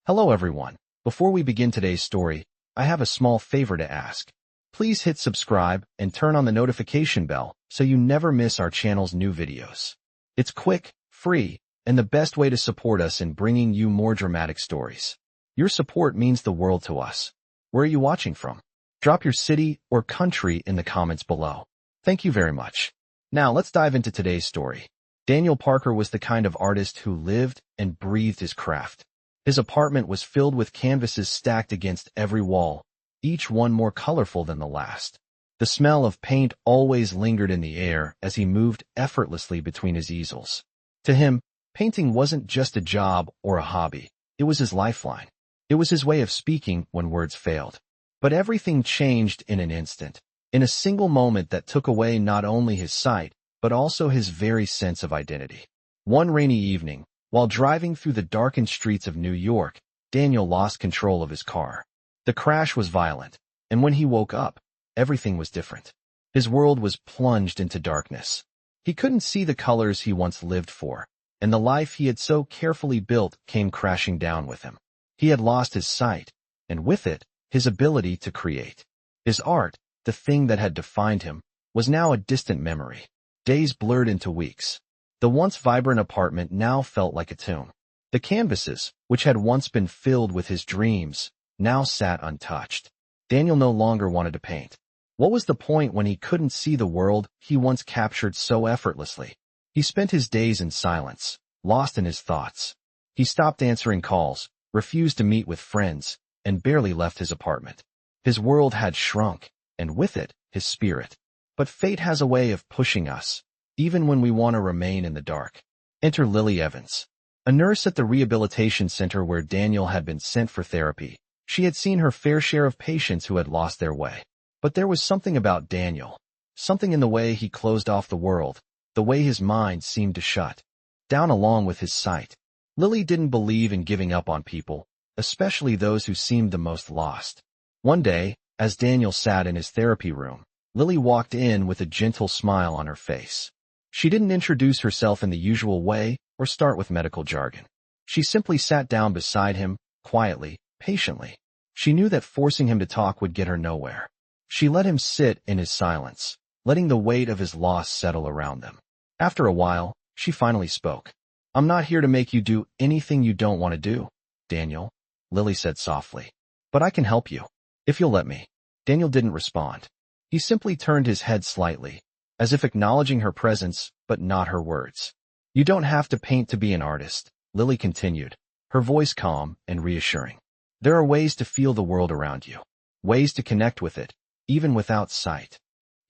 Hello everyone. Before we begin today's story, I have a small favor to ask. Please hit subscribe and turn on the notification bell so you never miss our channel's new videos. It's quick, free, and the best way to support us in bringing you more dramatic stories. Your support means the world to us. Where are you watching from? Drop your city or country in the comments below. Thank you very much. Now let's dive into today's story. Daniel Parker was the kind of artist who lived and breathed his craft. His apartment was filled with canvases stacked against every wall, each one more colorful than the last. The smell of paint always lingered in the air as he moved effortlessly between his easels. To him, painting wasn't just a job or a hobby. It was his lifeline. It was his way of speaking when words failed. But everything changed in an instant, in a single moment that took away not only his sight, but also his very sense of identity. One rainy evening, while driving through the darkened streets of New York, Daniel lost control of his car. The crash was violent, and when he woke up, everything was different. His world was plunged into darkness. He couldn't see the colors he once lived for, and the life he had so carefully built came crashing down with him. He had lost his sight, and with it, his ability to create. His art, the thing that had defined him, was now a distant memory. Days blurred into weeks. The once vibrant apartment now felt like a tomb. The canvases, which had once been filled with his dreams, now sat untouched. Daniel no longer wanted to paint. What was the point when he couldn't see the world he once captured so effortlessly? He spent his days in silence, lost in his thoughts. He stopped answering calls, refused to meet with friends, and barely left his apartment. His world had shrunk, and with it, his spirit. But fate has a way of pushing us, even when we want to remain in the dark. Enter Lily Evans, a nurse at the rehabilitation center where Daniel had been sent for therapy. She had seen her fair share of patients who had lost their way. But there was something about Daniel, something in the way he closed off the world, the way his mind seemed to shut down along with his sight. Lily didn't believe in giving up on people, especially those who seemed the most lost. One day, as Daniel sat in his therapy room, Lily walked in with a gentle smile on her face. She didn't introduce herself in the usual way or start with medical jargon. She simply sat down beside him, quietly, patiently. She knew that forcing him to talk would get her nowhere. She let him sit in his silence, letting the weight of his loss settle around them. After a while, she finally spoke. "I'm not here to make you do anything you don't want to do, Daniel," Lily said softly. "But I can help you, if you'll let me." Daniel didn't respond. He simply turned his head slightly, as if acknowledging her presence, but not her words. "You don't have to paint to be an artist," Lily continued, her voice calm and reassuring. "There are ways to feel the world around you, ways to connect with it, even without sight."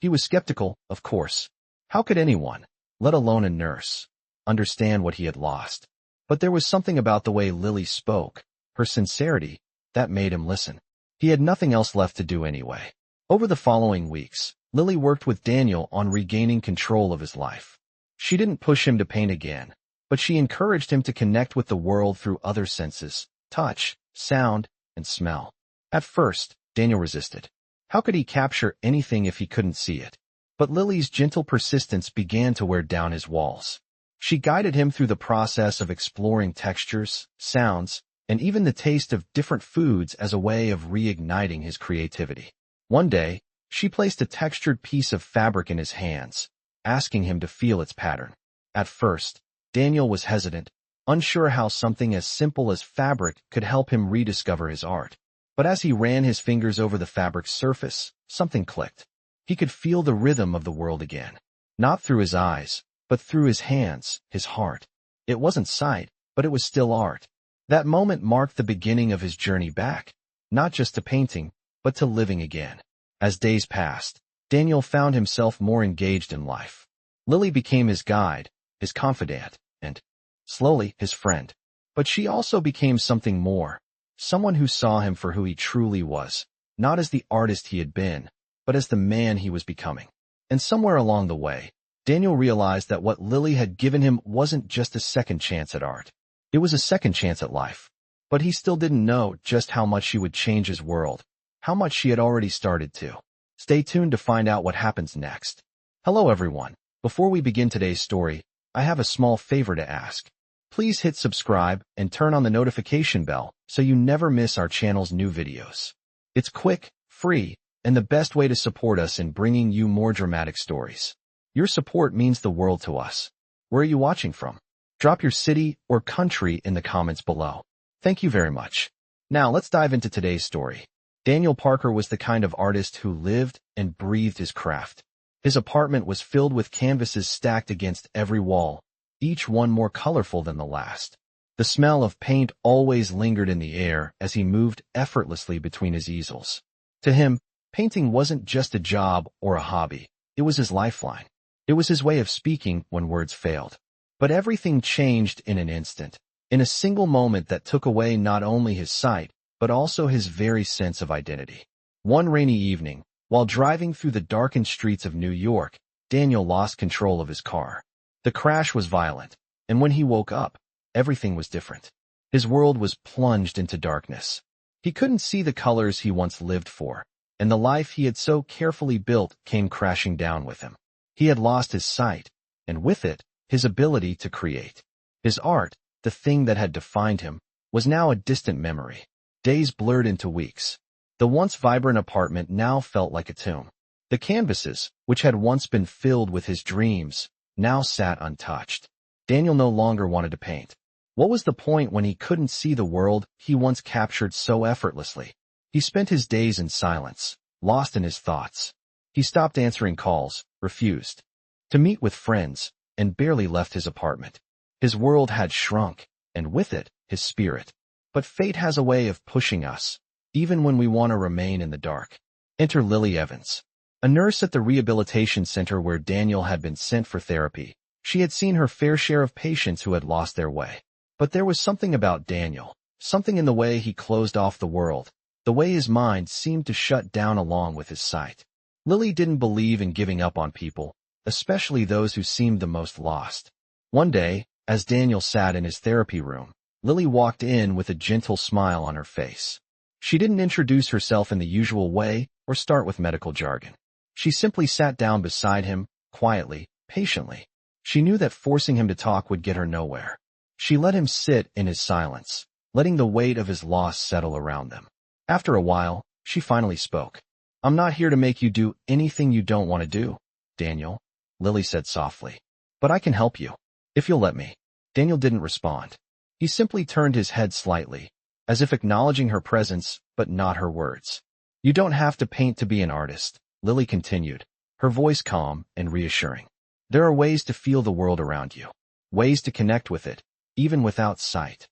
He was skeptical, of course. How could anyone, let alone a nurse, understand what he had lost? But there was something about the way Lily spoke, her sincerity, that made him listen. He had nothing else left to do anyway. Over the following weeks, Lily worked with Daniel on regaining control of his life. She didn't push him to paint again, but she encouraged him to connect with the world through other senses: touch, sound, and smell. At first, Daniel resisted. How could he capture anything if he couldn't see it? But Lily's gentle persistence began to wear down his walls. She guided him through the process of exploring textures, sounds, and even the taste of different foods as a way of reigniting his creativity. One day, she placed a textured piece of fabric in his hands, asking him to feel its pattern. At first, Daniel was hesitant, unsure how something as simple as fabric could help him rediscover his art. But as he ran his fingers over the fabric's surface, something clicked. He could feel the rhythm of the world again. Not through his eyes, but through his hands, his heart. It wasn't sight, but it was still art. That moment marked the beginning of his journey back, not just to painting, but to living again. As days passed, Daniel found himself more engaged in life. Lily became his guide, his confidant, and, slowly, his friend. But she also became something more, someone who saw him for who he truly was, not as the artist he had been, but as the man he was becoming. And somewhere along the way, Daniel realized that what Lily had given him wasn't just a second chance at art. It was a second chance at life. But he still didn't know just how much she would change his world, how much she had already started to. Stay tuned to find out what happens next. Hello everyone. Before we begin today's story, I have a small favor to ask. Please hit subscribe and turn on the notification bell so you never miss our channel's new videos. It's quick, free, and the best way to support us in bringing you more dramatic stories. Your support means the world to us. Where are you watching from? Drop your city or country in the comments below. Thank you very much. Now let's dive into today's story. Daniel Parker was the kind of artist who lived and breathed his craft. His apartment was filled with canvases stacked against every wall, each one more colorful than the last. The smell of paint always lingered in the air as he moved effortlessly between his easels. To him, painting wasn't just a job or a hobby. It was his lifeline. It was his way of speaking when words failed. But everything changed in an instant, in a single moment that took away not only his sight, but also his very sense of identity. One rainy evening, while driving through the darkened streets of New York, Daniel lost control of his car. The crash was violent, and when he woke up, everything was different. His world was plunged into darkness. He couldn't see the colors he once lived for, and the life he had so carefully built came crashing down with him. He had lost his sight, and with it, his ability to create. His art, the thing that had defined him, was now a distant memory. Days blurred into weeks. The once vibrant apartment now felt like a tomb. The canvases, which had once been filled with his dreams, now sat untouched. Daniel no longer wanted to paint. What was the point when he couldn't see the world he once captured so effortlessly? He spent his days in silence, lost in his thoughts. He stopped answering calls, refused to meet with friends, and barely left his apartment. His world had shrunk, and with it, his spirit. But fate has a way of pushing us, even when we want to remain in the dark. Enter Lily Evans, a nurse at the rehabilitation center where Daniel had been sent for therapy. She had seen her fair share of patients who had lost their way. But there was something about Daniel, something in the way he closed off the world, the way his mind seemed to shut down along with his sight. Lily didn't believe in giving up on people, especially those who seemed the most lost. One day, as Daniel sat in his therapy room, Lily walked in with a gentle smile on her face. She didn't introduce herself in the usual way or start with medical jargon. She simply sat down beside him, quietly, patiently. She knew that forcing him to talk would get her nowhere. She let him sit in his silence, letting the weight of his loss settle around them. After a while, she finally spoke. "I'm not here to make you do anything you don't want to do, Daniel," Lily said softly. "But I can help you, if you'll let me." Daniel didn't respond. He simply turned his head slightly, as if acknowledging her presence, but not her words. "You don't have to paint to be an artist," Lily continued, her voice calm and reassuring. "There are ways to feel the world around you, ways to connect with it, even without sight."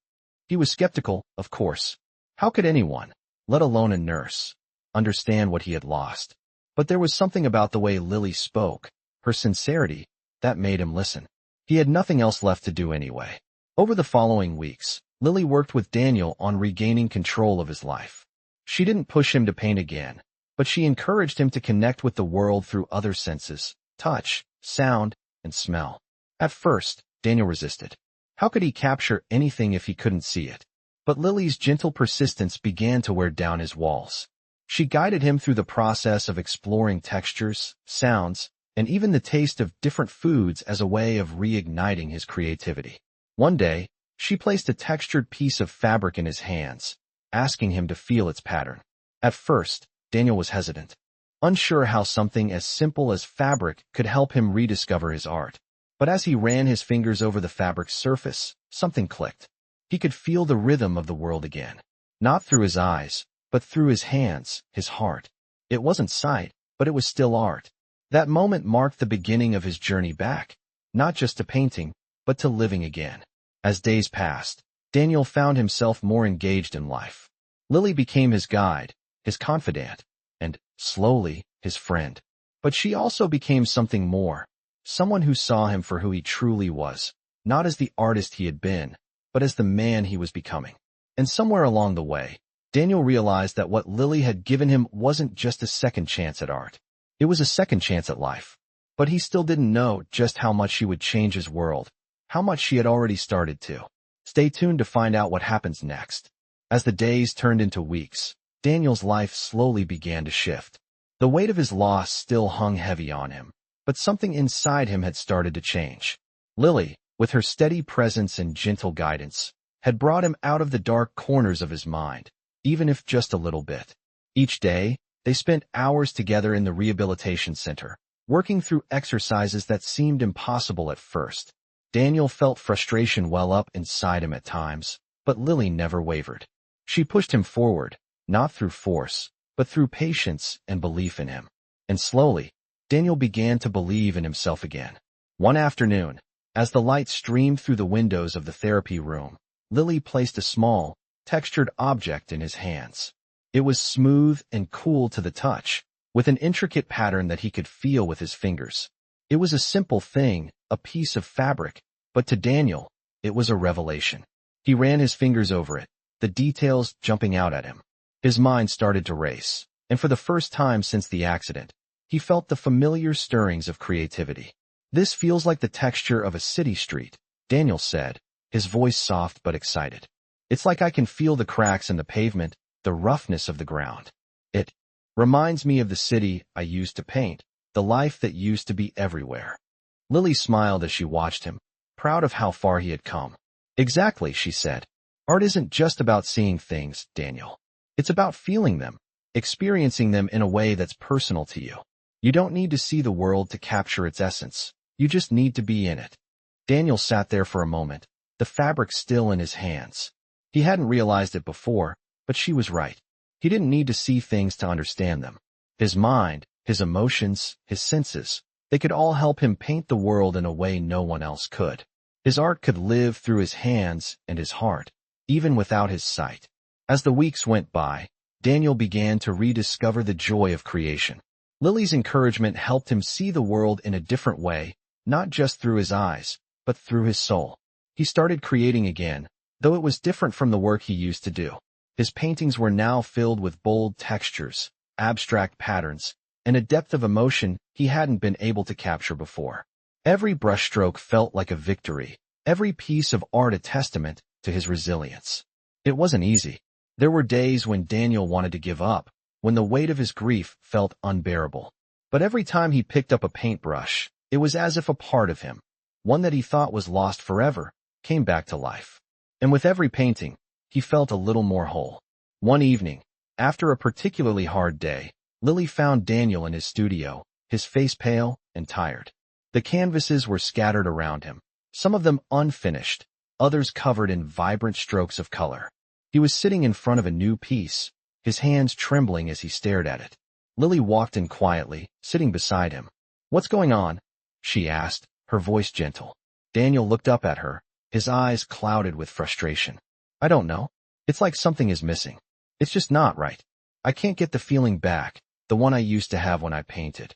He was skeptical, of course. How could anyone, let alone a nurse, understand what he had lost? But there was something about the way Lily spoke, her sincerity, that made him listen. He had nothing else left to do anyway. Over the following weeks, Lily worked with Daniel on regaining control of his life. She didn't push him to paint again, but she encouraged him to connect with the world through other senses: touch, sound, and smell. At first, Daniel resisted. How could he capture anything if he couldn't see it? But Lily's gentle persistence began to wear down his walls. She guided him through the process of exploring textures, sounds, and even the taste of different foods as a way of reigniting his creativity. One day, she placed a textured piece of fabric in his hands, asking him to feel its pattern. At first, Daniel was hesitant, unsure how something as simple as fabric could help him rediscover his art. But as he ran his fingers over the fabric's surface, something clicked. He could feel the rhythm of the world again, not through his eyes, but through his hands, his heart. It wasn't sight, but it was still art. That moment marked the beginning of his journey back, not just to painting, but to living again. As days passed, Daniel found himself more engaged in life. Lily became his guide, his confidant, and, slowly, his friend. But she also became something more, someone who saw him for who he truly was, not as the artist he had been, but as the man he was becoming. And somewhere along the way, Daniel realized that what Lily had given him wasn't just a second chance at art. It was a second chance at life. But he still didn't know just how much she would change his world, how much she had already started to. Stay tuned to find out what happens next. As the days turned into weeks, Daniel's life slowly began to shift. The weight of his loss still hung heavy on him, but something inside him had started to change. Lily, with her steady presence and gentle guidance, had brought him out of the dark corners of his mind, even if just a little bit. Each day, they spent hours together in the rehabilitation center, working through exercises that seemed impossible at first. Daniel felt frustration well up inside him at times, but Lily never wavered. She pushed him forward, not through force, but through patience and belief in him. And slowly, Daniel began to believe in himself again. One afternoon, as the light streamed through the windows of the therapy room, Lily placed a small, textured object in his hands. It was smooth and cool to the touch, with an intricate pattern that he could feel with his fingers. It was a simple thing, a piece of fabric, but to Daniel, it was a revelation. He ran his fingers over it, the details jumping out at him. His mind started to race, and for the first time since the accident, he felt the familiar stirrings of creativity. "This feels like the texture of a city street," Daniel said, his voice soft but excited. "It's like I can feel the cracks in the pavement, the roughness of the ground. It reminds me of the city I used to paint, the life that used to be everywhere." Lily smiled as she watched him, proud of how far he had come. "Exactly," she said. "Art isn't just about seeing things, Daniel. It's about feeling them, experiencing them in a way that's personal to you. You don't need to see the world to capture its essence. You just need to be in it." Daniel sat there for a moment, the fabric still in his hands. He hadn't realized it before, but she was right. He didn't need to see things to understand them. His mind, his emotions, his senses, they could all help him paint the world in a way no one else could. His art could live through his hands and his heart, even without his sight. As the weeks went by, Daniel began to rediscover the joy of creation. Lily's encouragement helped him see the world in a different way, not just through his eyes, but through his soul. He started creating again, though it was different from the work he used to do. His paintings were now filled with bold textures, abstract patterns, and a depth of emotion he hadn't been able to capture before. Every brushstroke felt like a victory, every piece of art a testament to his resilience. It wasn't easy. There were days when Daniel wanted to give up, when the weight of his grief felt unbearable. But every time he picked up a paintbrush, it was as if a part of him, one that he thought was lost forever, came back to life. And with every painting, he felt a little more whole. One evening, after a particularly hard day, Lily found Daniel in his studio, his face pale and tired. The canvases were scattered around him, some of them unfinished, others covered in vibrant strokes of color. He was sitting in front of a new piece, his hands trembling as he stared at it. Lily walked in quietly, sitting beside him. "What's going on?" she asked, her voice gentle. Daniel looked up at her, his eyes clouded with frustration. "I don't know. It's like something is missing. It's just not right. I can't get the feeling back, the one I used to have when I painted."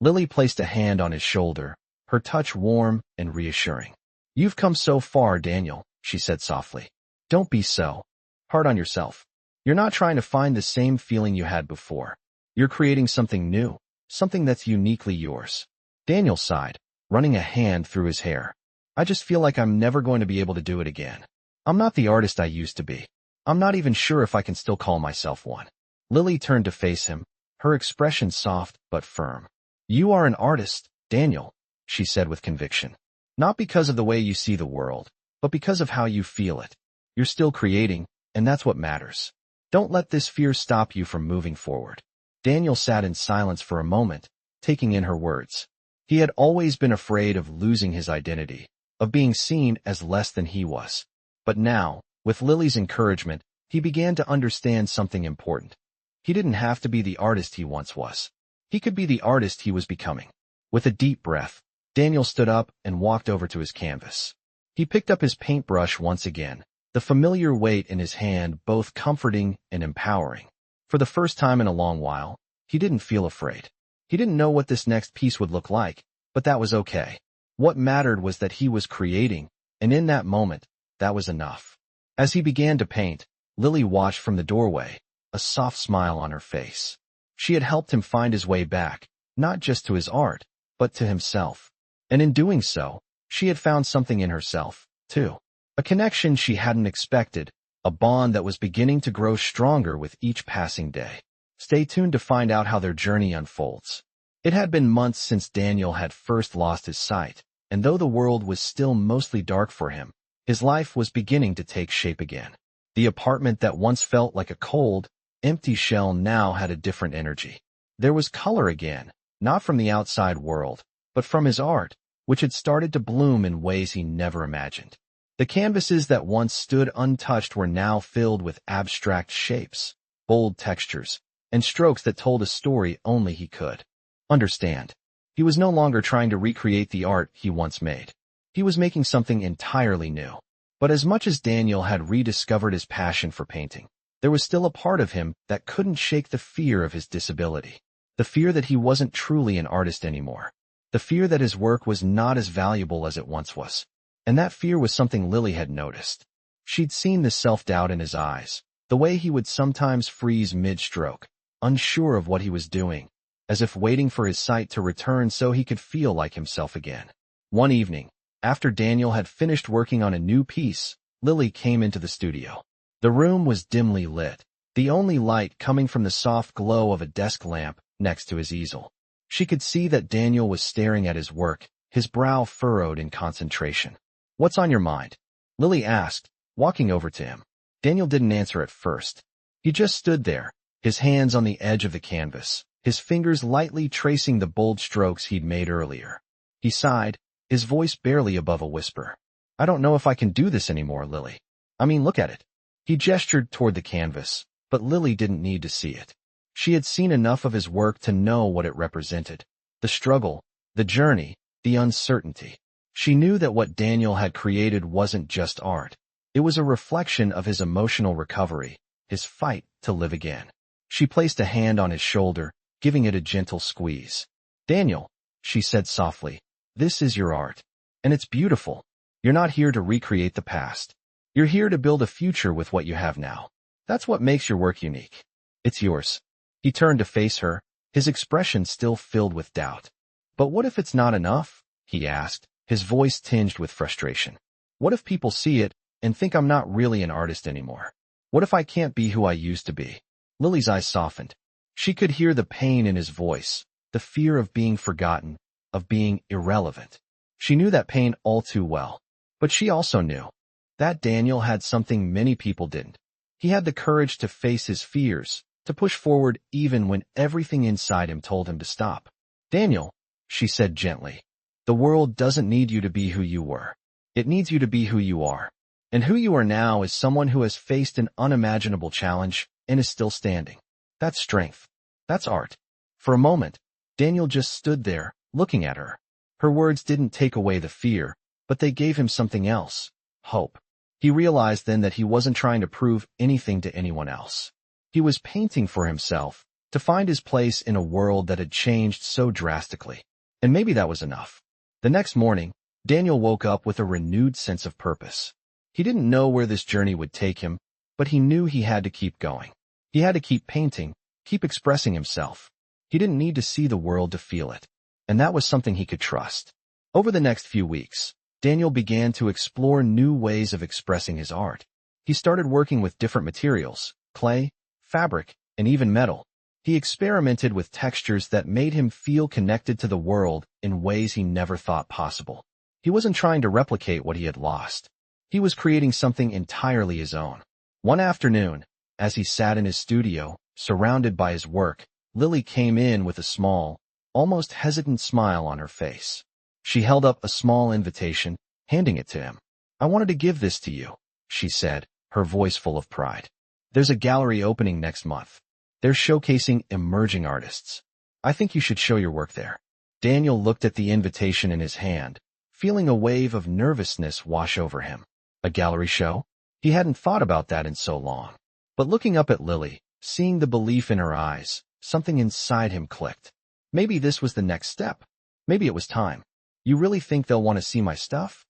Lily placed a hand on his shoulder, her touch warm and reassuring. "You've come so far, Daniel," she said softly. "Don't be so hard on yourself. You're not trying to find the same feeling you had before. You're creating something new, something that's uniquely yours." Daniel sighed, running a hand through his hair. "I just feel like I'm never going to be able to do it again. I'm not the artist I used to be. I'm not even sure if I can still call myself one." Lily turned to face him, her expression soft but firm. "You are an artist, Daniel," she said with conviction. "Not because of the way you see the world, but because of how you feel it. You're still creating, and that's what matters. Don't let this fear stop you from moving forward." Daniel sat in silence for a moment, taking in her words. He had always been afraid of losing his identity, of being seen as less than he was. But now, with Lily's encouragement, he began to understand something important. He didn't have to be the artist he once was. He could be the artist he was becoming. With a deep breath, Daniel stood up and walked over to his canvas. He picked up his paintbrush once again, the familiar weight in his hand both comforting and empowering. For the first time in a long while, he didn't feel afraid. He didn't know what this next piece would look like, but that was okay. What mattered was that he was creating, and in that moment, that was enough. As he began to paint, Lily watched from the doorway, a soft smile on her face. She had helped him find his way back, not just to his art, but to himself. And in doing so, she had found something in herself, too. A connection she hadn't expected, a bond that was beginning to grow stronger with each passing day. Stay tuned to find out how their journey unfolds. It had been months since Daniel had first lost his sight, and though the world was still mostly dark for him, his life was beginning to take shape again. The apartment that once felt like a cold, empty shell now had a different energy. There was color again, not from the outside world, but from his art, which had started to bloom in ways he never imagined. The canvases that once stood untouched were now filled with abstract shapes, bold textures, and strokes that told a story only he could understand. He was no longer trying to recreate the art he once made. He was making something entirely new. But as much as Daniel had rediscovered his passion for painting, there was still a part of him that couldn't shake the fear of his disability. The fear that he wasn't truly an artist anymore. The fear that his work was not as valuable as it once was. And that fear was something Lily had noticed. She'd seen the self-doubt in his eyes, the way he would sometimes freeze mid-stroke, unsure of what he was doing, as if waiting for his sight to return so he could feel like himself again. One evening, after Daniel had finished working on a new piece, Lily came into the studio. The room was dimly lit, the only light coming from the soft glow of a desk lamp next to his easel. She could see that Daniel was staring at his work, his brow furrowed in concentration. "What's on your mind?" Lily asked, walking over to him. Daniel didn't answer at first. He just stood there, his hands on the edge of the canvas, his fingers lightly tracing the bold strokes he'd made earlier. He sighed, his voice barely above a whisper. "I don't know if I can do this anymore, Lily. I mean, look at it." He gestured toward the canvas, but Lily didn't need to see it. She had seen enough of his work to know what it represented. The struggle, the journey, the uncertainty. She knew that what Daniel had created wasn't just art. It was a reflection of his emotional recovery, his fight to live again. She placed a hand on his shoulder, giving it a gentle squeeze. "Daniel," she said softly, "this is your art. And it's beautiful. You're not here to recreate the past. You're here to build a future with what you have now. That's what makes your work unique. It's yours." He turned to face her, his expression still filled with doubt. "But what if it's not enough?" he asked, his voice tinged with frustration. "What if people see it and think I'm not really an artist anymore? What if I can't be who I used to be?" Lily's eyes softened. She could hear the pain in his voice, the fear of being forgotten, of being irrelevant. She knew that pain all too well. But she also knew that Daniel had something many people didn't. He had the courage to face his fears, to push forward even when everything inside him told him to stop. "Daniel," she said gently, "the world doesn't need you to be who you were. It needs you to be who you are. And who you are now is someone who has faced an unimaginable challenge and is still standing. That's strength. That's art." For a moment, Daniel just stood there, looking at her. Her words didn't take away the fear, but they gave him something else: hope. He realized then that he wasn't trying to prove anything to anyone else. He was painting for himself, to find his place in a world that had changed so drastically. And maybe that was enough. The next morning, Daniel woke up with a renewed sense of purpose. He didn't know where this journey would take him, but he knew he had to keep going. He had to keep painting, keep expressing himself. He didn't need to see the world to feel it. And that was something he could trust. Over the next few weeks, Daniel began to explore new ways of expressing his art. He started working with different materials: clay, fabric, and even metal. He experimented with textures that made him feel connected to the world in ways he never thought possible. He wasn't trying to replicate what he had lost. He was creating something entirely his own. One afternoon, as he sat in his studio, surrounded by his work, Lily came in with a small, almost hesitant smile on her face. She held up a small invitation, handing it to him. "I wanted to give this to you," she said, her voice full of pride. "There's a gallery opening next month. They're showcasing emerging artists. I think you should show your work there." Daniel looked at the invitation in his hand, feeling a wave of nervousness wash over him. A gallery show? He hadn't thought about that in so long. But looking up at Lily, seeing the belief in her eyes, something inside him clicked. Maybe this was the next step. Maybe it was time. "You really think they'll want to see my stuff?"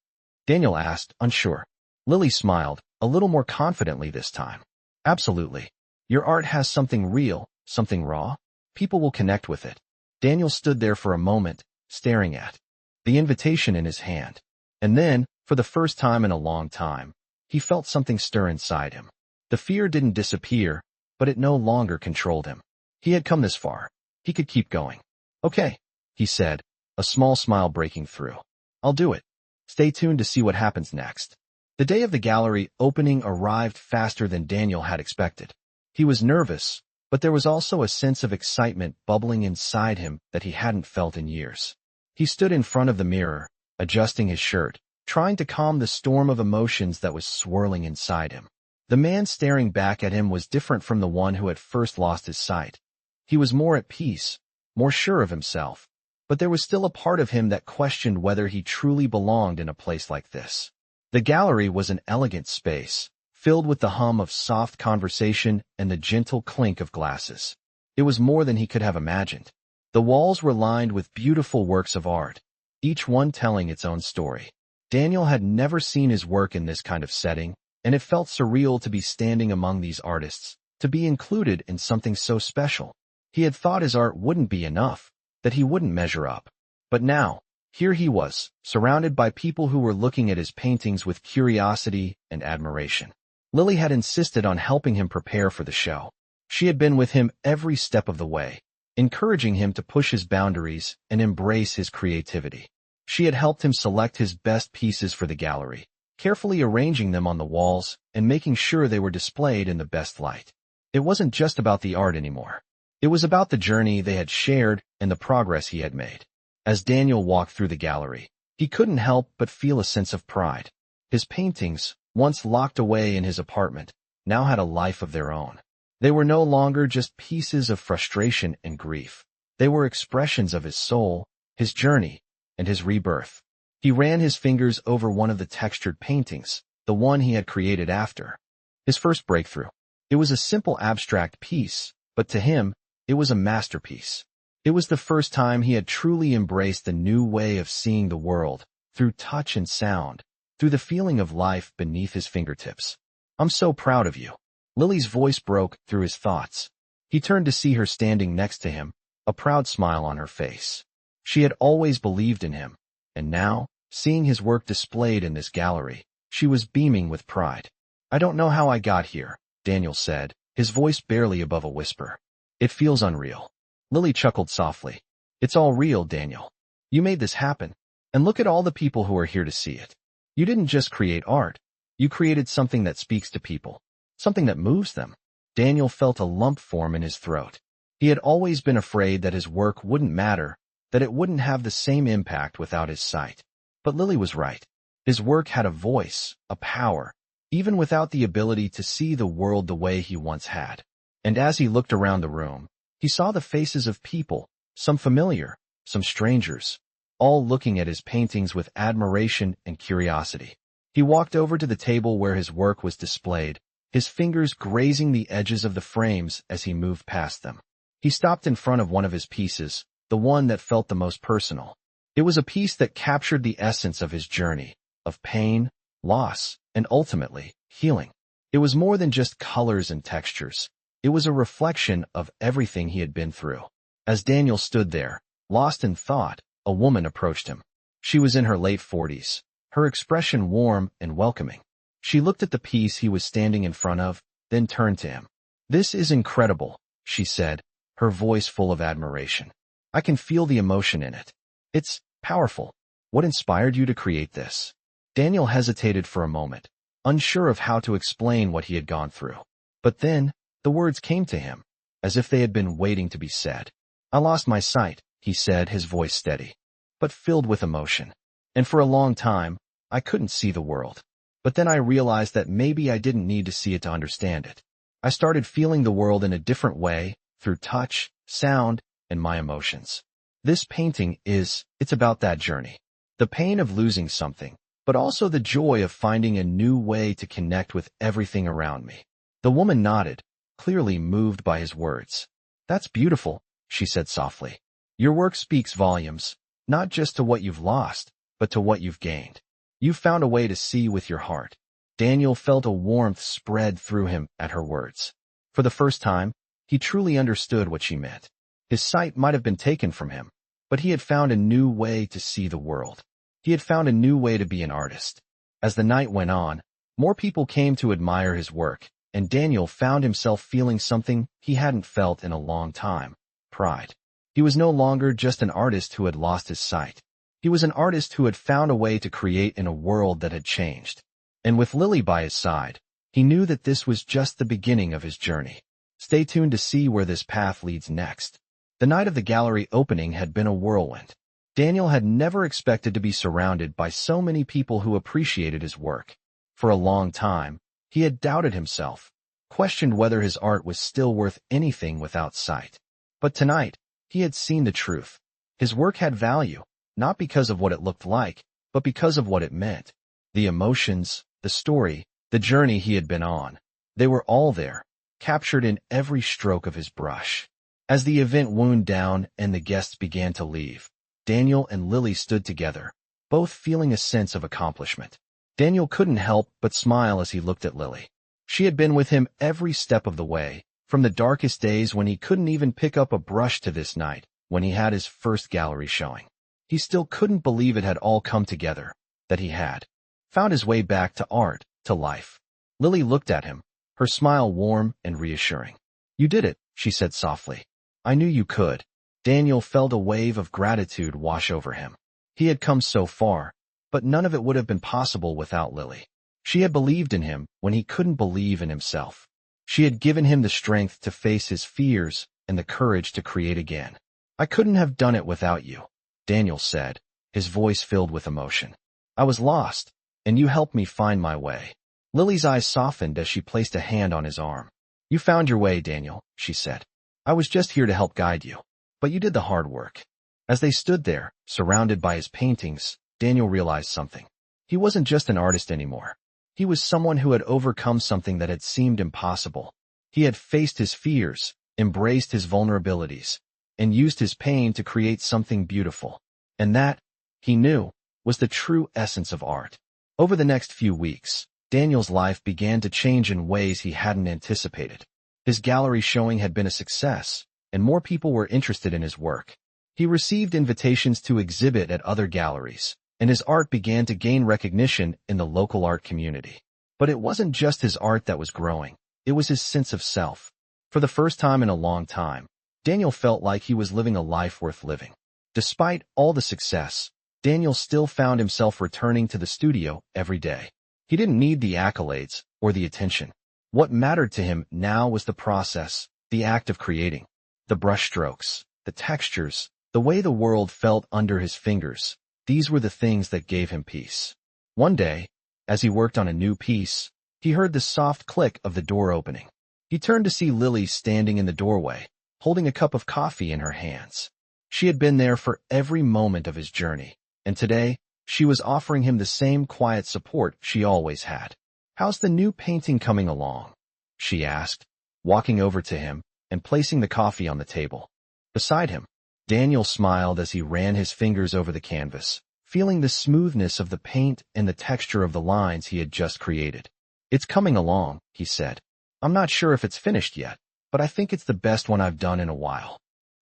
Daniel asked, unsure. Lily smiled, a little more confidently this time. "Absolutely. Your art has something real, something raw. People will connect with it." Daniel stood there for a moment, staring at the invitation in his hand. And then, for the first time in a long time, he felt something stir inside him. The fear didn't disappear, but it no longer controlled him. He had come this far. He could keep going. "Okay," he said, a small smile breaking through. I'll do it. Stay tuned to see what happens next. The day of the gallery opening arrived faster than Daniel had expected. He was nervous, but there was also a sense of excitement bubbling inside him that he hadn't felt in years. He stood in front of the mirror, adjusting his shirt, trying to calm the storm of emotions that was swirling inside him. The man staring back at him was different from the one who had first lost his sight. He was more at peace, more sure of himself, but there was still a part of him that questioned whether he truly belonged in a place like this. The gallery was an elegant space, filled with the hum of soft conversation and the gentle clink of glasses. It was more than he could have imagined. The walls were lined with beautiful works of art, each one telling its own story. Daniel had never seen his work in this kind of setting, and it felt surreal to be standing among these artists, to be included in something so special. He had thought his art wouldn't be enough, that he wouldn't measure up. But now, here he was, surrounded by people who were looking at his paintings with curiosity and admiration. Lily had insisted on helping him prepare for the show. She had been with him every step of the way, encouraging him to push his boundaries and embrace his creativity. She had helped him select his best pieces for the gallery, carefully arranging them on the walls and making sure they were displayed in the best light. It wasn't just about the art anymore. It was about the journey they had shared and the progress he had made. As Daniel walked through the gallery, he couldn't help but feel a sense of pride. His paintings, once locked away in his apartment, now had a life of their own. They were no longer just pieces of frustration and grief. They were expressions of his soul, his journey, and his rebirth. He ran his fingers over one of the textured paintings, the one he had created after his first breakthrough. It was a simple abstract piece, but to him, it was a masterpiece. It was the first time he had truly embraced a new way of seeing the world, through touch and sound, through the feeling of life beneath his fingertips. "I'm so proud of you." Lily's voice broke through his thoughts. He turned to see her standing next to him, a proud smile on her face. She had always believed in him, and now, seeing his work displayed in this gallery, she was beaming with pride. "I don't know how I got here," Daniel said, his voice barely above a whisper. "It feels unreal." Lily chuckled softly. "It's all real, Daniel. You made this happen, and look at all the people who are here to see it. You didn't just create art. You created something that speaks to people, something that moves them." Daniel felt a lump form in his throat. He had always been afraid that his work wouldn't matter, that it wouldn't have the same impact without his sight. But Lily was right. His work had a voice, a power, even without the ability to see the world the way he once had. And as he looked around the room, he saw the faces of people, some familiar, some strangers, all looking at his paintings with admiration and curiosity. He walked over to the table where his work was displayed, his fingers grazing the edges of the frames as he moved past them. He stopped in front of one of his pieces, the one that felt the most personal. It was a piece that captured the essence of his journey, of pain, loss, and ultimately, healing. It was more than just colors and textures. It was a reflection of everything he had been through. As Daniel stood there, lost in thought, a woman approached him. She was in her late 40s, her expression warm and welcoming. She looked at the piece he was standing in front of, then turned to him. "This is incredible," she said, her voice full of admiration. "I can feel the emotion in it. It's powerful. What inspired you to create this?" Daniel hesitated for a moment, unsure of how to explain what he had gone through. But then, the words came to him, as if they had been waiting to be said. "I lost my sight," he said, his voice steady, but filled with emotion. "And for a long time, I couldn't see the world. But then I realized that maybe I didn't need to see it to understand it. I started feeling the world in a different way, through touch, sound, and my emotions. This painting it's about that journey. The pain of losing something, but also the joy of finding a new way to connect with everything around me." The woman nodded, clearly moved by his words. "That's beautiful," she said softly. "Your work speaks volumes, not just to what you've lost, but to what you've gained. You've found a way to see with your heart." Daniel felt a warmth spread through him at her words. For the first time, he truly understood what she meant. His sight might have been taken from him, but he had found a new way to see the world. He had found a new way to be an artist. As the night went on, more people came to admire his work, and Daniel found himself feeling something he hadn't felt in a long time: pride. He was no longer just an artist who had lost his sight. He was an artist who had found a way to create in a world that had changed. And with Lily by his side, he knew that this was just the beginning of his journey. Stay tuned to see where this path leads next. The night of the gallery opening had been a whirlwind. Daniel had never expected to be surrounded by so many people who appreciated his work. For a long time, he had doubted himself, questioned whether his art was still worth anything without sight. But tonight, he had seen the truth. His work had value, not because of what it looked like, but because of what it meant. The emotions, the story, the journey he had been on. They were all there, captured in every stroke of his brush. As the event wound down and the guests began to leave, Daniel and Lily stood together, both feeling a sense of accomplishment. Daniel couldn't help but smile as he looked at Lily. She had been with him every step of the way, from the darkest days when he couldn't even pick up a brush to this night, when he had his first gallery showing. He still couldn't believe it had all come together, that he had found his way back to art, to life. Lily looked at him, her smile warm and reassuring. "You did it," she said softly. "I knew you could." Daniel felt a wave of gratitude wash over him. He had come so far, but none of it would have been possible without Lily. She had believed in him when he couldn't believe in himself. She had given him the strength to face his fears and the courage to create again. "I couldn't have done it without you," Daniel said, his voice filled with emotion. "I was lost, and you helped me find my way." Lily's eyes softened as she placed a hand on his arm. "You found your way, Daniel," she said. "I was just here to help guide you. But you did the hard work." As they stood there, surrounded by his paintings, Daniel realized something. He wasn't just an artist anymore. He was someone who had overcome something that had seemed impossible. He had faced his fears, embraced his vulnerabilities, and used his pain to create something beautiful. And that, he knew, was the true essence of art. Over the next few weeks, Daniel's life began to change in ways he hadn't anticipated. His gallery showing had been a success, and more people were interested in his work. He received invitations to exhibit at other galleries, and his art began to gain recognition in the local art community. But it wasn't just his art that was growing, it was his sense of self. For the first time in a long time, Daniel felt like he was living a life worth living. Despite all the success, Daniel still found himself returning to the studio every day. He didn't need the accolades or the attention. What mattered to him now was the process, the act of creating. The brushstrokes, the textures, the way the world felt under his fingers, these were the things that gave him peace. One day, as he worked on a new piece, he heard the soft click of the door opening. He turned to see Lily standing in the doorway, holding a cup of coffee in her hands. She had been there for every moment of his journey, and today, she was offering him the same quiet support she always had. "How's the new painting coming along?" she asked, walking over to him and placing the coffee on the table. Beside him, Daniel smiled as he ran his fingers over the canvas, feeling the smoothness of the paint and the texture of the lines he had just created. "It's coming along," he said. "I'm not sure if it's finished yet, but I think it's the best one I've done in a while."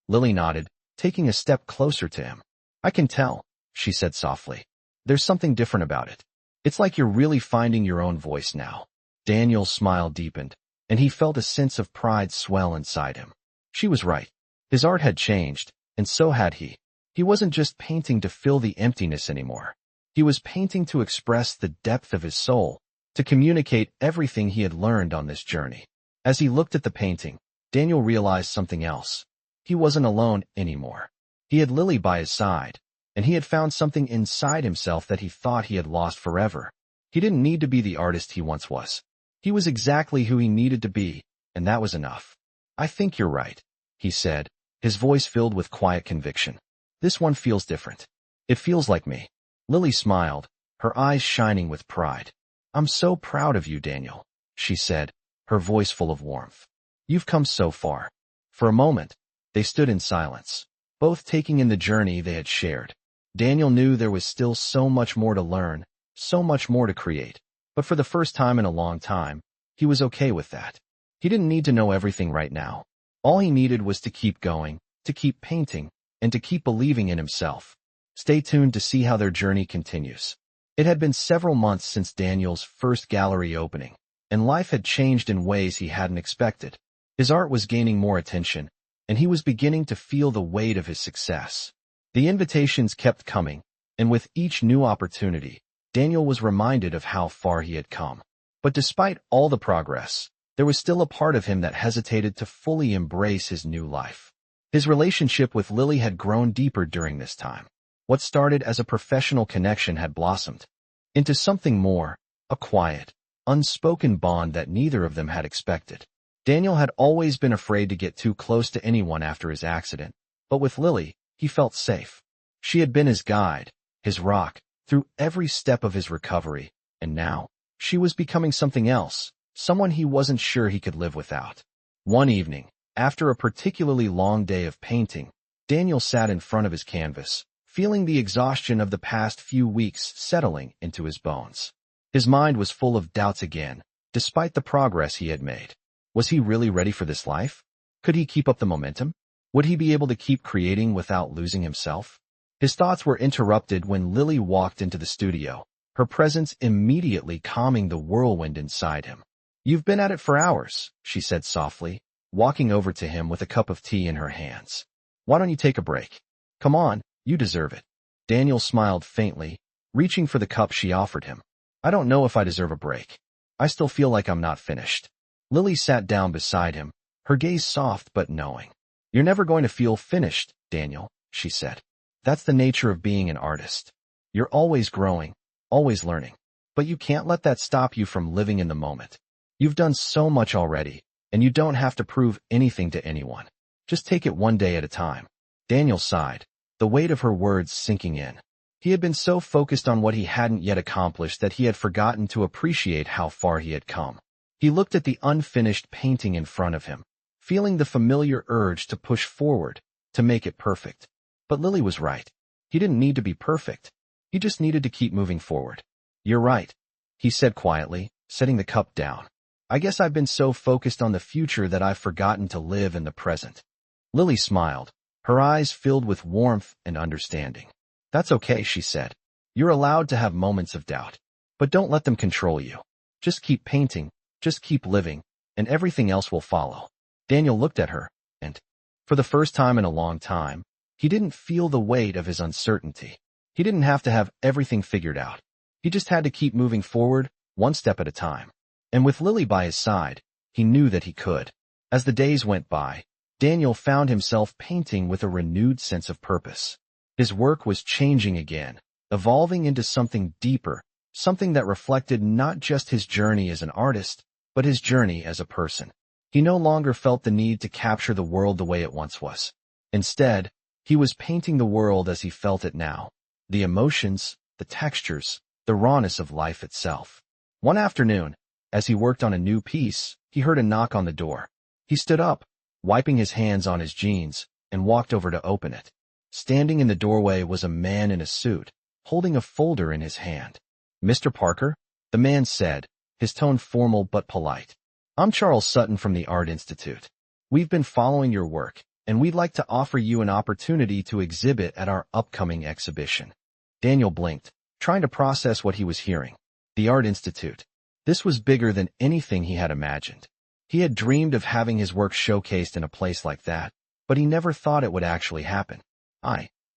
Lily nodded, taking a step closer to him. "I can tell," she said softly. "There's something different about it. It's like you're really finding your own voice now." Daniel's smile deepened, and he felt a sense of pride swell inside him. She was right. His art had changed, and so had he. He wasn't just painting to fill the emptiness anymore. He was painting to express the depth of his soul, to communicate everything he had learned on this journey. As he looked at the painting, Daniel realized something else. He wasn't alone anymore. He had Lily by his side, and he had found something inside himself that he thought he had lost forever. He didn't need to be the artist he once was. He was exactly who he needed to be, and that was enough. "I think you're right," he said, his voice filled with quiet conviction. "This one feels different. It feels like me." Lily smiled, her eyes shining with pride. "I'm so proud of you, Daniel," she said, her voice full of warmth. "You've come so far." For a moment, they stood in silence, both taking in the journey they had shared. Daniel knew there was still so much more to learn, so much more to create. But for the first time in a long time, he was okay with that. He didn't need to know everything right now. All he needed was to keep going, to keep painting, and to keep believing in himself. Stay tuned to see how their journey continues. It had been several months since Daniel's first gallery opening, and life had changed in ways he hadn't expected. His art was gaining more attention, and he was beginning to feel the weight of his success. The invitations kept coming, And with each new opportunity, Daniel was reminded of how far he had come. But despite all the progress, there was still a part of him that hesitated to fully embrace his new life. His relationship with Lily had grown deeper during this time. What started as a professional connection had blossomed into something more, a quiet, unspoken bond that neither of them had expected. Daniel had always been afraid to get too close to anyone after his accident, but with Lily, he felt safe. She had been his guide, his rock, through every step of his recovery, and now, she was becoming something else, someone he wasn't sure he could live without. One evening, after a particularly long day of painting, Daniel sat in front of his canvas, feeling the exhaustion of the past few weeks settling into his bones. His mind was full of doubts again, despite the progress he had made. Was he really ready for this life? Could he keep up the momentum? Would he be able to keep creating without losing himself? His thoughts were interrupted when Lily walked into the studio, her presence immediately calming the whirlwind inside him. "You've been at it for hours," she said softly, walking over to him with a cup of tea in her hands. "Why don't you take a break? Come on, you deserve it." Daniel smiled faintly, reaching for the cup she offered him. "I don't know if I deserve a break. I still feel like I'm not finished." Lily sat down beside him, her gaze soft but knowing. "You're never going to feel finished, Daniel," she said. "That's the nature of being an artist. You're always growing, always learning. But you can't let that stop you from living in the moment. You've done so much already, and you don't have to prove anything to anyone. Just take it one day at a time." Daniel sighed, the weight of her words sinking in. He had been so focused on what he hadn't yet accomplished that he had forgotten to appreciate how far he had come. He looked at the unfinished painting in front of him, feeling the familiar urge to push forward, to make it perfect. But Lily was right. He didn't need to be perfect. He just needed to keep moving forward. "You're right," he said quietly, setting the cup down. "I guess I've been so focused on the future that I've forgotten to live in the present." Lily smiled, her eyes filled with warmth and understanding. "That's okay," she said. "You're allowed to have moments of doubt, but don't let them control you. Just keep painting, just keep living, and everything else will follow." Daniel looked at her, and, for the first time in a long time, he didn't feel the weight of his uncertainty. He didn't have to have everything figured out. He just had to keep moving forward, one step at a time. And with Lily by his side, he knew that he could. As the days went by, Daniel found himself painting with a renewed sense of purpose. His work was changing again, evolving into something deeper, something that reflected not just his journey as an artist, but his journey as a person. He no longer felt the need to capture the world the way it once was. Instead, he was painting the world as he felt it now. The emotions, the textures, the rawness of life itself. One afternoon, as he worked on a new piece, he heard a knock on the door. He stood up, wiping his hands on his jeans, and walked over to open it. Standing in the doorway was a man in a suit, holding a folder in his hand. "Mr. Parker?" the man said, his tone formal but polite. "I'm Charles Sutton from the Art Institute. We've been following your work, and we'd like to offer you an opportunity to exhibit at our upcoming exhibition." Daniel blinked, trying to process what he was hearing. The Art Institute. This was bigger than anything he had imagined. He had dreamed of having his work showcased in a place like that, but he never thought it would actually happen.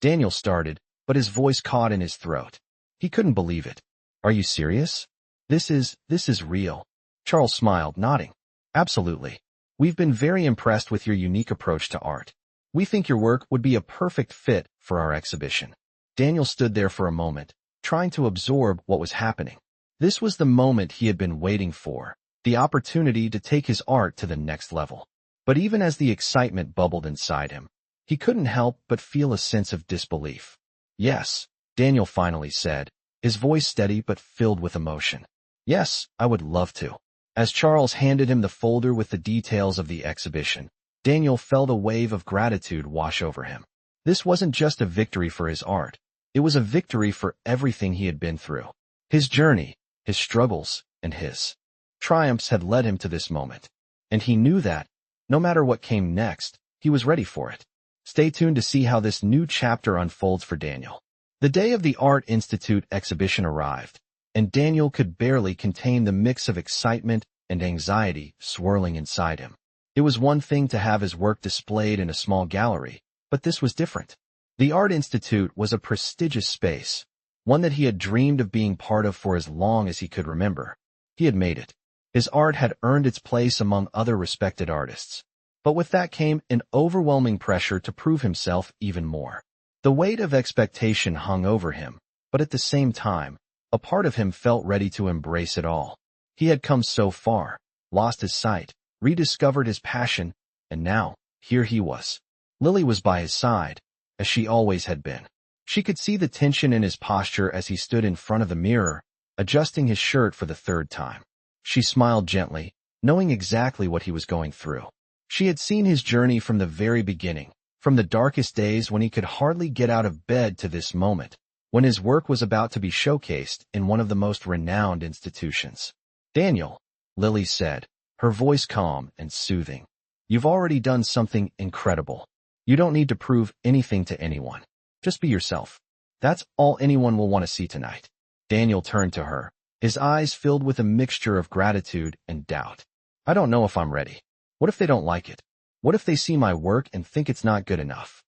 Daniel started, but his voice caught in his throat. He couldn't believe it. "Are you serious? This is real." Charles smiled, nodding. "Absolutely. We've been very impressed with your unique approach to art. We think your work would be a perfect fit for our exhibition." Daniel stood there for a moment, trying to absorb what was happening. This was the moment he had been waiting for, the opportunity to take his art to the next level. But even as the excitement bubbled inside him, he couldn't help but feel a sense of disbelief. "Yes," Daniel finally said, his voice steady but filled with emotion. "Yes, I would love to." As Charles handed him the folder with the details of the exhibition, Daniel felt a wave of gratitude wash over him. This wasn't just a victory for his art. It was a victory for everything he had been through. His journey, his struggles, and his triumphs had led him to this moment. And he knew that, no matter what came next, he was ready for it. Stay tuned to see how this new chapter unfolds for Daniel. The day of the Art Institute exhibition arrived, and Daniel could barely contain the mix of excitement and anxiety swirling inside him. It was one thing to have his work displayed in a small gallery, but this was different. The Art Institute was a prestigious space, one that he had dreamed of being part of for as long as he could remember. He had made it. His art had earned its place among other respected artists. But with that came an overwhelming pressure to prove himself even more. The weight of expectation hung over him, but at the same time, a part of him felt ready to embrace it all. He had come so far, lost his sight, rediscovered his passion, and now, here he was. Lily was by his side, as she always had been. She could see the tension in his posture as he stood in front of the mirror, adjusting his shirt for the third time. She smiled gently, knowing exactly what he was going through. She had seen his journey from the very beginning, from the darkest days when he could hardly get out of bed to this moment, when his work was about to be showcased in one of the most renowned institutions. "Daniel," Lily said, her voice calm and soothing, "you've already done something incredible. You don't need to prove anything to anyone. Just be yourself. That's all anyone will want to see tonight." Daniel turned to her, his eyes filled with a mixture of gratitude and doubt. "I don't know if I'm ready. What if they don't like it? What if they see my work and think it's not good enough?"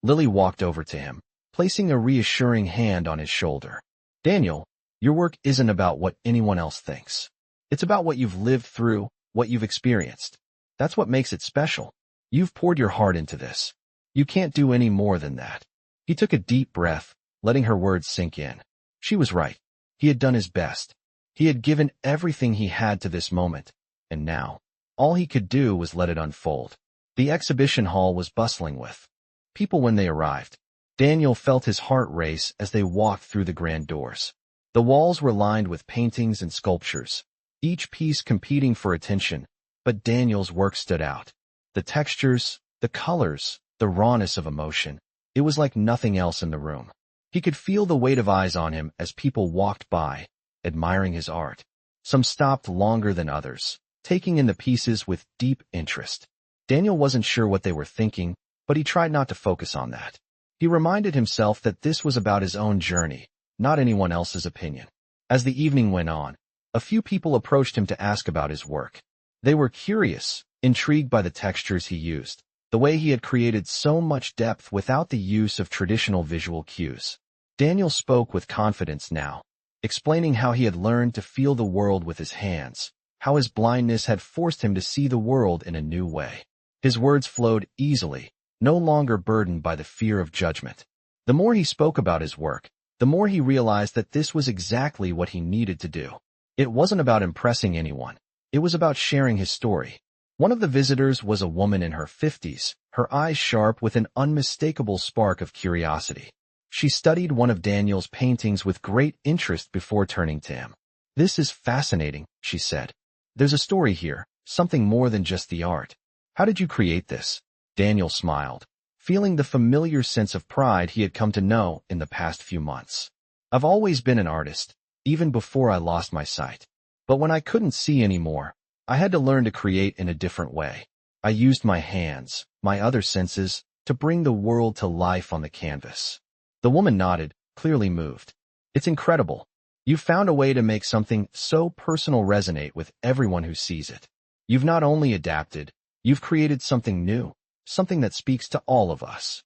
Lily walked over to him, placing a reassuring hand on his shoulder. "Daniel, your work isn't about what anyone else thinks. It's about what you've lived through, what you've experienced. That's what makes it special. You've poured your heart into this. You can't do any more than that." He took a deep breath, letting her words sink in. She was right. He had done his best. He had given everything he had to this moment, and now, all he could do was let it unfold. The exhibition hall was bustling with people when they arrived. Daniel felt his heart race as they walked through the grand doors. The walls were lined with paintings and sculptures, each piece competing for attention, but Daniel's work stood out. The textures, the colors, the rawness of emotion. It was like nothing else in the room. He could feel the weight of eyes on him as people walked by, admiring his art. Some stopped longer than others, taking in the pieces with deep interest. Daniel wasn't sure what they were thinking, but he tried not to focus on that. He reminded himself that this was about his own journey, not anyone else's opinion. As the evening went on, a few people approached him to ask about his work. They were curious, intrigued by the textures he used, the way he had created so much depth without the use of traditional visual cues. Daniel spoke with confidence now, explaining how he had learned to feel the world with his hands, how his blindness had forced him to see the world in a new way. His words flowed easily, no longer burdened by the fear of judgment. The more he spoke about his work, the more he realized that this was exactly what he needed to do. It wasn't about impressing anyone. It was about sharing his story. One of the visitors was a woman in her 50s, her eyes sharp with an unmistakable spark of curiosity. She studied one of Daniel's paintings with great interest before turning to him. "This is fascinating," she said. "There's a story here, something more than just the art. How did you create this?" Daniel smiled, feeling the familiar sense of pride he had come to know in the past few months. "I've always been an artist, even before I lost my sight. But when I couldn't see anymore, I had to learn to create in a different way. I used my hands, my other senses, to bring the world to life on the canvas." The woman nodded, clearly moved. "It's incredible. You've found a way to make something so personal resonate with everyone who sees it. You've not only adapted, you've created something new, something that speaks to all of us."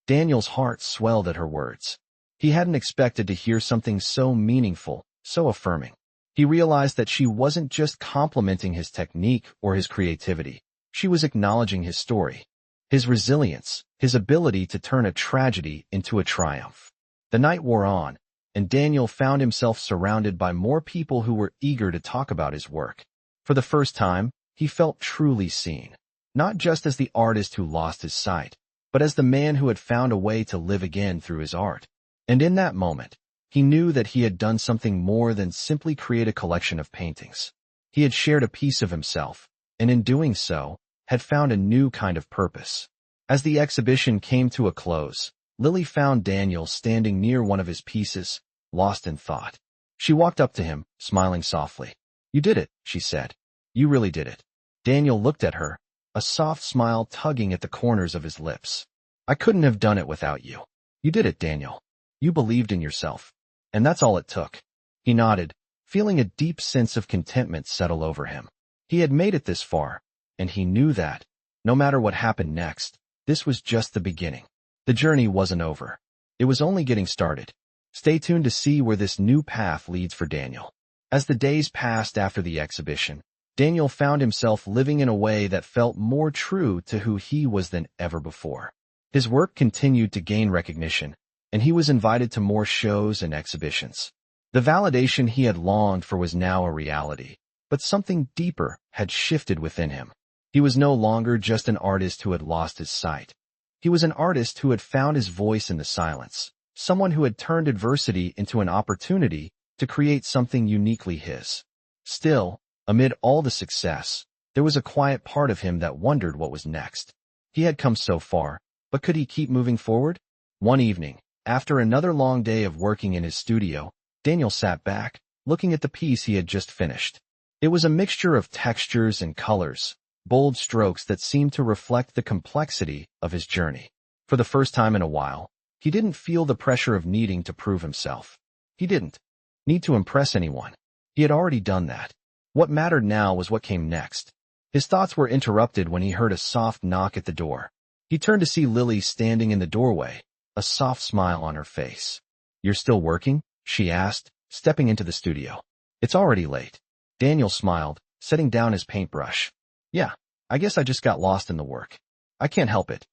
Daniel's heart swelled at her words. He hadn't expected to hear something so meaningful, so affirming. He realized that she wasn't just complimenting his technique or his creativity. She was acknowledging his story, his resilience, his ability to turn a tragedy into a triumph. The night wore on, and Daniel found himself surrounded by more people who were eager to talk about his work. For the first time, he felt truly seen, not just as the artist who lost his sight, but as the man who had found a way to live again through his art. And in that moment, he knew that he had done something more than simply create a collection of paintings. He had shared a piece of himself, and in doing so, had found a new kind of purpose. As the exhibition came to a close, Lily found Daniel standing near one of his pieces, lost in thought. She walked up to him, smiling softly. "You did it," she said. "You really did it." Daniel looked at her, a soft smile tugging at the corners of his lips. "I couldn't have done it without you. You did it, Daniel. You believed in yourself. And that's all it took." He nodded, feeling a deep sense of contentment settle over him. He had made it this far, and he knew that, no matter what happened next, this was just the beginning. The journey wasn't over. It was only getting started. Stay tuned to see where this new path leads for Daniel. As the days passed after the exhibition, Daniel found himself living in a way that felt more true to who he was than ever before. His work continued to gain recognition, and he was invited to more shows and exhibitions. The validation he had longed for was now a reality, but something deeper had shifted within him. He was no longer just an artist who had lost his sight. He was an artist who had found his voice in the silence, someone who had turned adversity into an opportunity to create something uniquely his. Still, amid all the success, there was a quiet part of him that wondered what was next. He had come so far, but could he keep moving forward? One evening, after another long day of working in his studio, Daniel sat back, looking at the piece he had just finished. It was a mixture of textures and colors, bold strokes that seemed to reflect the complexity of his journey. For the first time in a while, he didn't feel the pressure of needing to prove himself. He didn't need to impress anyone. He had already done that. What mattered now was what came next. His thoughts were interrupted when he heard a soft knock at the door. He turned to see Lily standing in the doorway, a soft smile on her face. "You're still working?" she asked, stepping into the studio. "It's already late." Daniel smiled, setting down his paintbrush. "Yeah, I guess I just got lost in the work. I can't help it."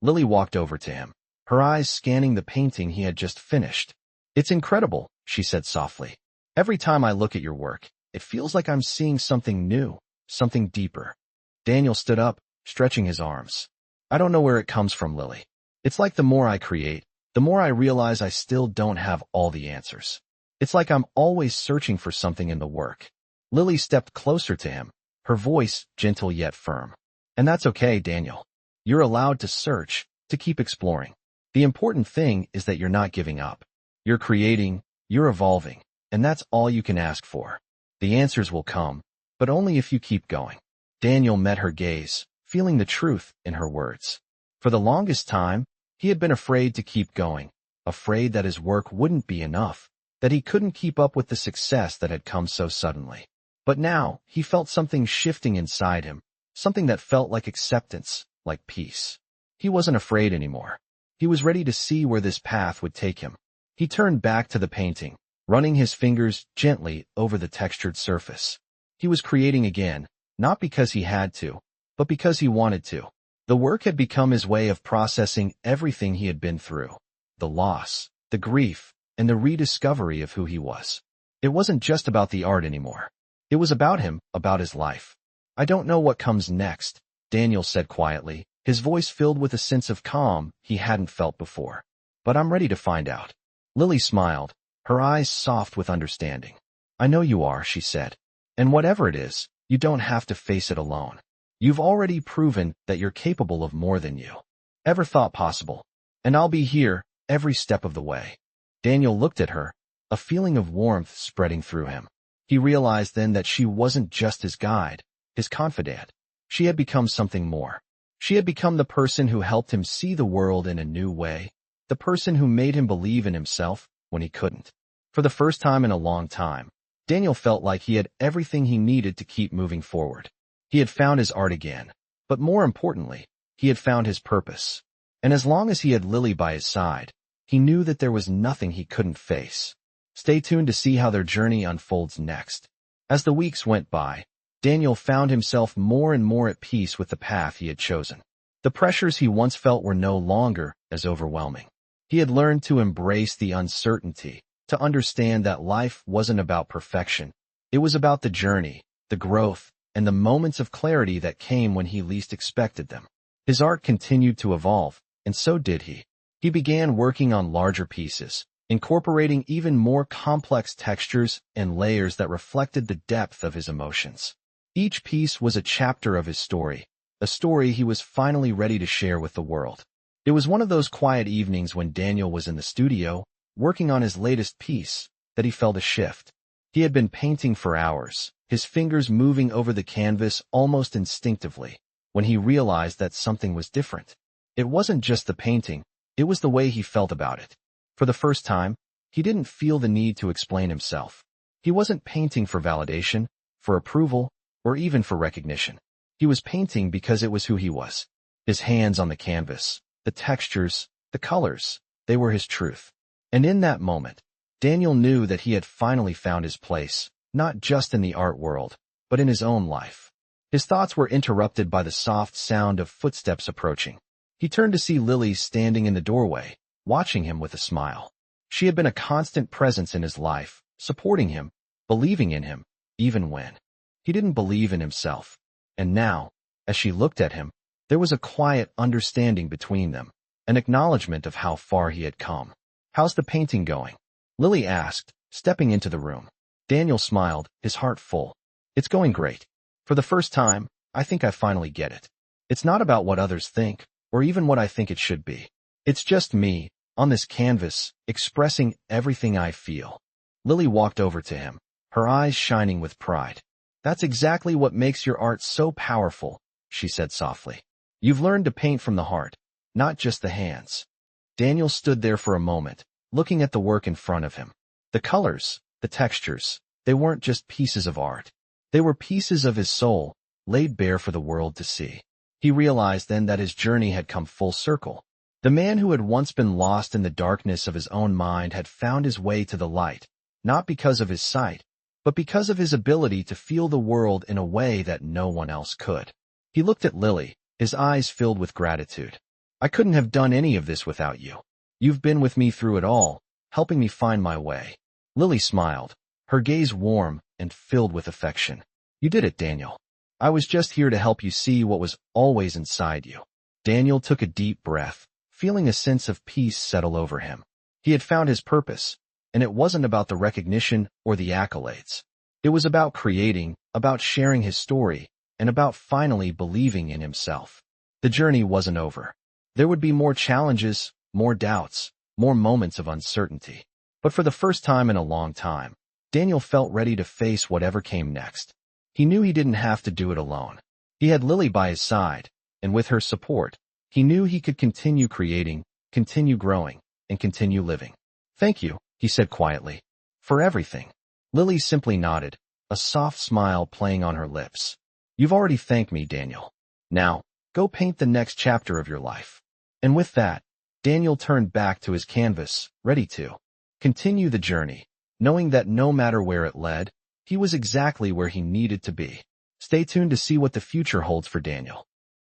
Lily walked over to him, her eyes scanning the painting he had just finished. "It's incredible," she said softly. "Every time I look at your work, it feels like I'm seeing something new, something deeper." Daniel stood up, stretching his arms. "I don't know where it comes from, Lily. It's like the more I create, the more I realize I still don't have all the answers. It's like I'm always searching for something in the work." Lily stepped closer to him, her voice gentle yet firm. "And that's okay, Daniel. You're allowed to search, to keep exploring. The important thing is that you're not giving up. You're creating, you're evolving, and that's all you can ask for. The answers will come, but only if you keep going." Daniel met her gaze, feeling the truth in her words. For the longest time, he had been afraid to keep going, afraid that his work wouldn't be enough, that he couldn't keep up with the success that had come so suddenly. But now, he felt something shifting inside him, something that felt like acceptance, like peace. He wasn't afraid anymore. He was ready to see where this path would take him. He turned back to the painting, running his fingers gently over the textured surface. He was creating again, not because he had to, but because he wanted to. The work had become his way of processing everything he had been through. The loss, the grief, and the rediscovery of who he was. It wasn't just about the art anymore. It was about him, about his life. "I don't know what comes next," Daniel said quietly, his voice filled with a sense of calm he hadn't felt before. "But I'm ready to find out." Lily smiled, her eyes soft with understanding. "I know you are," she said. "And whatever it is, you don't have to face it alone. You've already proven that you're capable of more than you ever thought possible. And I'll be here, every step of the way." Daniel looked at her, a feeling of warmth spreading through him. He realized then that she wasn't just his guide, his confidant. She had become something more. She had become the person who helped him see the world in a new way, the person who made him believe in himself when he couldn't. For the first time in a long time, Daniel felt like he had everything he needed to keep moving forward. He had found his art again, but more importantly, he had found his purpose. And as long as he had Lily by his side, he knew that there was nothing he couldn't face. Stay tuned to see how their journey unfolds next. As the weeks went by, Daniel found himself more and more at peace with the path he had chosen. The pressures he once felt were no longer as overwhelming. He had learned to embrace the uncertainty, to understand that life wasn't about perfection. It was about the journey, the growth, and the moments of clarity that came when he least expected them. His art continued to evolve, and so did he. He began working on larger pieces, incorporating even more complex textures and layers that reflected the depth of his emotions. Each piece was a chapter of his story, a story he was finally ready to share with the world. It was one of those quiet evenings when Daniel was in the studio, working on his latest piece, that he felt a shift. He had been painting for hours, his fingers moving over the canvas almost instinctively, when he realized that something was different. It wasn't just the painting, it was the way he felt about it. For the first time, he didn't feel the need to explain himself. He wasn't painting for validation, for approval, or even for recognition. He was painting because it was who he was. His hands on the canvas, the textures, The colors, they were his truth. And in that moment, Daniel knew that he had finally found his place, not just in the art world, but in his own life. His thoughts were interrupted by the soft sound of footsteps approaching. He turned to see Lily standing in the doorway, watching him with a smile. She had been a constant presence in his life, supporting him, believing in him, even when he didn't believe in himself. And now, as she looked at him, there was a quiet understanding between them, an acknowledgement of how far he had come. "How's the painting going?" Lily asked, stepping into the room. Daniel smiled, his heart full. "It's going great. For the first time, I think I finally get it. It's not about what others think, or even what I think it should be. It's just me, on this canvas, expressing everything I feel." Lily walked over to him, her eyes shining with pride. "That's exactly what makes your art so powerful," she said softly. "You've learned to paint from the heart, not just the hands." Daniel stood there for a moment, looking at the work in front of him. The colors, the textures, they weren't just pieces of art. They were pieces of his soul, laid bare for the world to see. He realized then that his journey had come full circle. The man who had once been lost in the darkness of his own mind had found his way to the light, not because of his sight, but because of his ability to feel the world in a way that no one else could. He looked at Lily, his eyes filled with gratitude. "I couldn't have done any of this without you. You've been with me through it all, helping me find my way." Lily smiled, her gaze warm and filled with affection. "You did it, Daniel. I was just here to help you see what was always inside you." Daniel took a deep breath, feeling a sense of peace settle over him. He had found his purpose, and it wasn't about the recognition or the accolades. It was about creating, about sharing his story, and about finally believing in himself. The journey wasn't over. There would be more challenges, more doubts, more moments of uncertainty. But for the first time in a long time, Daniel felt ready to face whatever came next. He knew he didn't have to do it alone. He had Lily by his side, and with her support, he knew he could continue creating, continue growing, and continue living. "Thank you," he said quietly, "for everything." Lily simply nodded, a soft smile playing on her lips. "You've already thanked me, Daniel. Now, go paint the next chapter of your life." And with that, Daniel turned back to his canvas, ready to continue the journey, knowing that no matter where it led, he was exactly where he needed to be. Stay tuned to see what the future holds for Daniel.